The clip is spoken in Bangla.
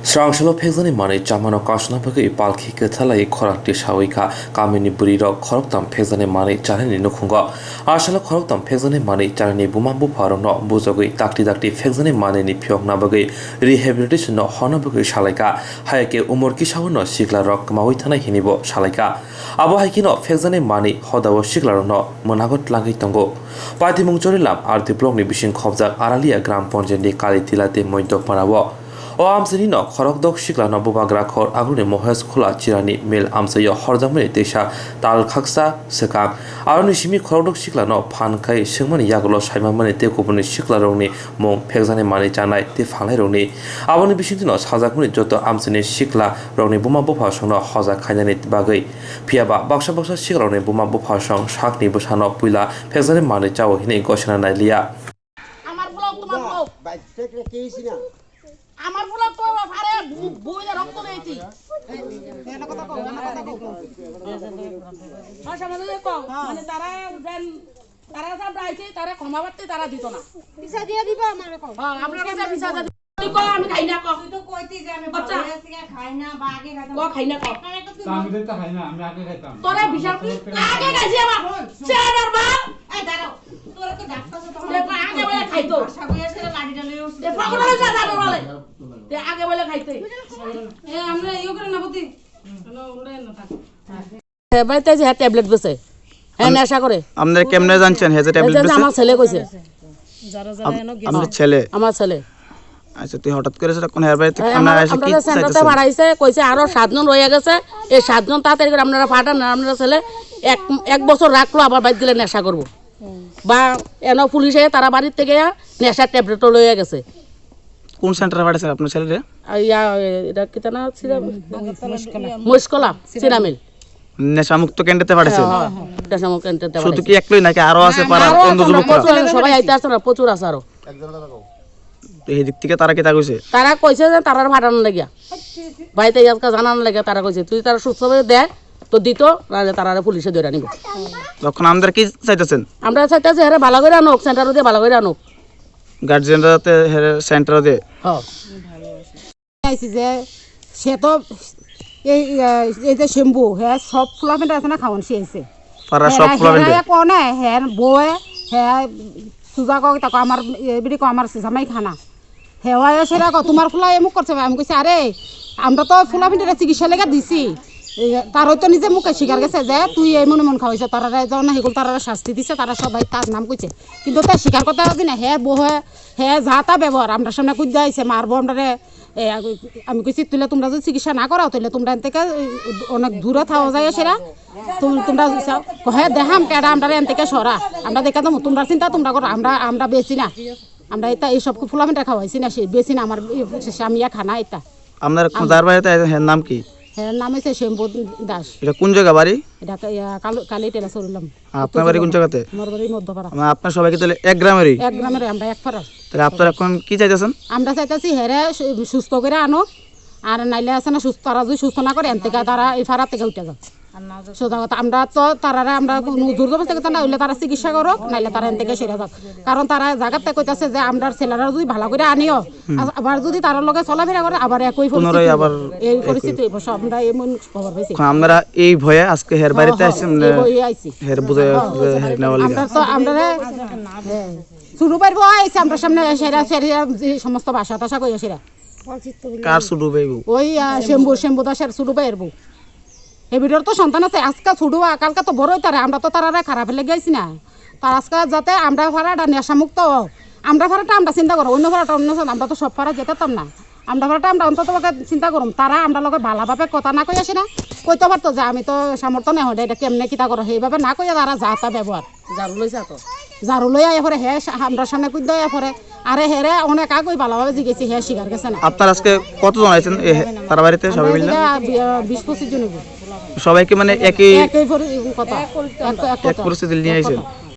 Srangshalo Phekjaknai Manui Chamano Kasuna Bagwi Palkhi Kethalai Khorakti Shawika Kamini Bwrwirok Khoroktam Phekjaknai Manui Charani Nukhungo Arshala Khoroktam Phekjaknai Manui Charani Bumambu Pharongno Bujogwi Takti Phekjaknai Manui ni Phekna Bagwi Rehabilitation no Hona Bagwi Shalaika Hayake Umorki Shawno Shiklarok Maui Thanai Hinibo Shalaika Abo Haikino Phekjaknai Manui Hodawo Shiklarokno Monagot Langai Tongo Patimung Charilam Arti Blokni Bising Khobjak Aralia Gram Ponjeni Kali Tilate Moindok Panawo O amsini khorokdok shiklano bubagra khor agune mohes khula chirani mil amsayo horjamani tesha tal khaksa sekang aroni simi khorokdok shiklano phankai singmani yagulo saimamani tekubuni shiklarongni mong Phekjaknai Manui chanai te phanglai rongni aboni bisingtino sajakmani joto amsini shikla rongni buma bufa songno hoja khainani bagwi phiaba baksa shiklarongni buma bufa song sakni busano puila Phekjaknai Manui chawo hini gosana nailia আমার ব্লক তোমার ব্লক আমার ব্লক তো আরে বইলে রক্ত দেইছি এনা কথা কও ভাষা মানে কও মানে তারা দেন তারা সব আইছে তারা ক্ষমাবাতে তারা দিত না পিছা দিয়া দিবা আমারে কও হ্যাঁ আপনার কাছে পিছা দিয়া তুই কও আমি খাই না কও তুই তো কইতি যে আমি বাচ্চা খাই না বা আগে খাইতাম কও খাই না কও আমি তো খাই না আমি আগে খাইতাম তোরা বিশাল আগে খাইছি আমার চেয়ার বা এই দাঁড়াও তোরা তো ডাক্তার তো আগে বলে খাইতো আশা কইয়া সেটা লাঠিটা লই উঠছে এ পাগল হইছে দাদা বলে তে আগে বলে খাইতে এ আমরা ইও করে না বুদ্ধি হলো উড়ে না থাক এ বাইতে যে ট্যাবলেট বসে হ্যাঁ নেশা করে আপনারা কেমনে জানছেন হে যে ট্যাবলেট বসে আমার ছেলে কইছে যারা এনো গেছে আমার ছেলে আচ্ছা তুই হঠাৎ করে সেটা কোন হেয়ার বাড়িতে আমরা এসে কি সেন্টারতে বাড়াইছে কইছে আরো 7 জন রয়ে গেছে এই 7 জন তাড়াতাড়ি করে আপনারা পাঠান আপনারা ছেলে এক বছর রাখলো আবার বাইরে দিলে নেশা করব বা এনো পুলিশে তারা বাড়ির থেকে নেশা ট্যাবলেট লয়ে গেছে কোন সেন্টারে পাঠাইছেন আপনার ছেলে ইয়া এটা কি তা না ছিল মুশকলা সিরামিল নেশা মুক্ত কেন্দ্রতে পাঠাইছেন নেশা মুক্ত কেন্দ্রতে শুধু কি একলাই নাকি আরো আছে পাড়ার অন্য যুবকরা সবাই আইতে আছে না প্রচুর আছে আরো এই দিক থেকে তারা কি তা কইছে তারা কইছে যে তারার ভাড়ানো লাগিয়া ভাইতে আজকে জানানো লাগিয়া তারা কইছে তুই তারা সুস্থভাবে দে তো দিত নালে তারারে পুলিশে ধরে নিব তখন আমরা কি চাইতেছেন আমরা চাইতেছি আরে ভালো করে আনুক সেন্টারে দিয়ে ভালো করে আনুক গার্জিয়ানরা তে সেন্টারে দে হ্যাঁ আইছি যে সে তো এই যে শ্যাম্পু হ্যাঁ সব ফুলাফেন্টা আছে না খাওয়ান সে আইছে পারা সব ফুলাফেন্টা কোনে হ্যাঁ বয়ে হ্যাঁ সুজা কও তাকো আমার এবিডি কো আমার জামাই খানা হেওয়া সেরা কো তোমার ফুলা এমুক করছে আমি কইছি আরে আমরা তো ফুলাফেন্টা চিকিৎসা লাগা দিছি তার হয়তো নিজে মুখে স্বীকার গেছে যে তুই এই মনে মন খাওয়াইছে তারা যখন হেগুল তারা শাস্তি দিছে তারা সবাই তার নাম কইছে কিন্তু তার স্বীকার কথা হচ্ছে না হ্যাঁ বহে হ্যাঁ যা তা ব্যবহার আমরা সামনে কুদ আইছে মারবো আমরা আমি কইছি তুলে তোমরা যদি চিকিৎসা না করাও তাহলে তোমরা এন থেকে অনেক দূরে থাওয়া যায় সেরা তোমরা হ্যাঁ দেখাম কেডা আমরা এন থেকে সরা আমরা দেখা তো তোমরা চিন্তা তোমরা করো আমরা বেশি না আমরা এটা এইসব ফুলামেন্টা খাওয়াইছি না সে বেশি না আমার স্বামীয়া খানা এটা আপনার খোঁজার বাড়িতে নাম কি হ্যাঁ নাম হচ্ছে শ্যাম্পু দাস এটা কোন জায়গা বাড়ি এটা কালি টেলা চরিলাম আপনার বাড়ি কোন জায়গাতে আমার বাড়ি মধ্যপাড়া আপনার সবাইকে তাহলে এক গ্রামেরই আমরা এক পাড়া তাহলে আপনারা এখন কি চাইতেছেন আমরা চাইতেছি হেরে সুস্থ করে আনো আর নাইলে আছে না সুস্থ তারা যদি সুস্থ না করে এন থেকে তারা এই ফাড়া থেকে উঠে যাক সোজা কথা আমরা তো তারা আমরা দুর্দবস্থা করতে না হইলে তারা চিকিৎসা করুক নাইলে তারা এন থেকে সেরে যাক কারণ তারা জায়গাতে কইতাছে যে আমরা ছেলেরা যদি ভালো করে আনিও আবার যদি তার লগে চলাফেরা করে আবার একই এই পরিস্থিতি আমরা এমন খবর পাইছি আমরা এই ভয়ে আজকে হের বাড়িতে আইছি হের বুঝে হের নেওয়ালি আমরা শুরু পারবো আইছে আমরা সামনে সেরা সমস্ত ভাষা টাষা কই সেরা কার শুরু পাইবো ওই শ্যাম্পু দাসের শুরু পাইবো এবিডর তো সন্তান আছে আজকে ছোট কালকে তো বড়ই তারা আমরা তো তারা খারাপ লেগে গেছি না তার আজকে যাতে আমরা ভাড়াটা নেশামুক্ত আমরা ভাড়াটা আমরা চিন্তা করো অন্য ভাড়াটা অন্য আমরা তো সব ভাড়া যেতাম না আমরা ভাড়াটা আমরা অন্তত চিন্তা করুম তারা আমরা লগে ভালোভাবে কথা না কই আসে না কইতে পারতো যে আমি তো সামর্থ্য নেই এটা কেমনে কিতা করো সেইভাবে না কইয়া তারা যা তা ব্যবহার ঝাড়ু লই আয়া পরে হে আমরা সামনে কুদ দেয়া পরে আরে হেরে অনেক আগই ভালোভাবে জিগেছি হে শিকার গেছে না আপনার আজকে কতজন আইছেন তার বাড়িতে সবাই মিলে 20-25 জন সবাইকে মানে একই কথা এক পরিস্থিতি নিয়ে আইছেন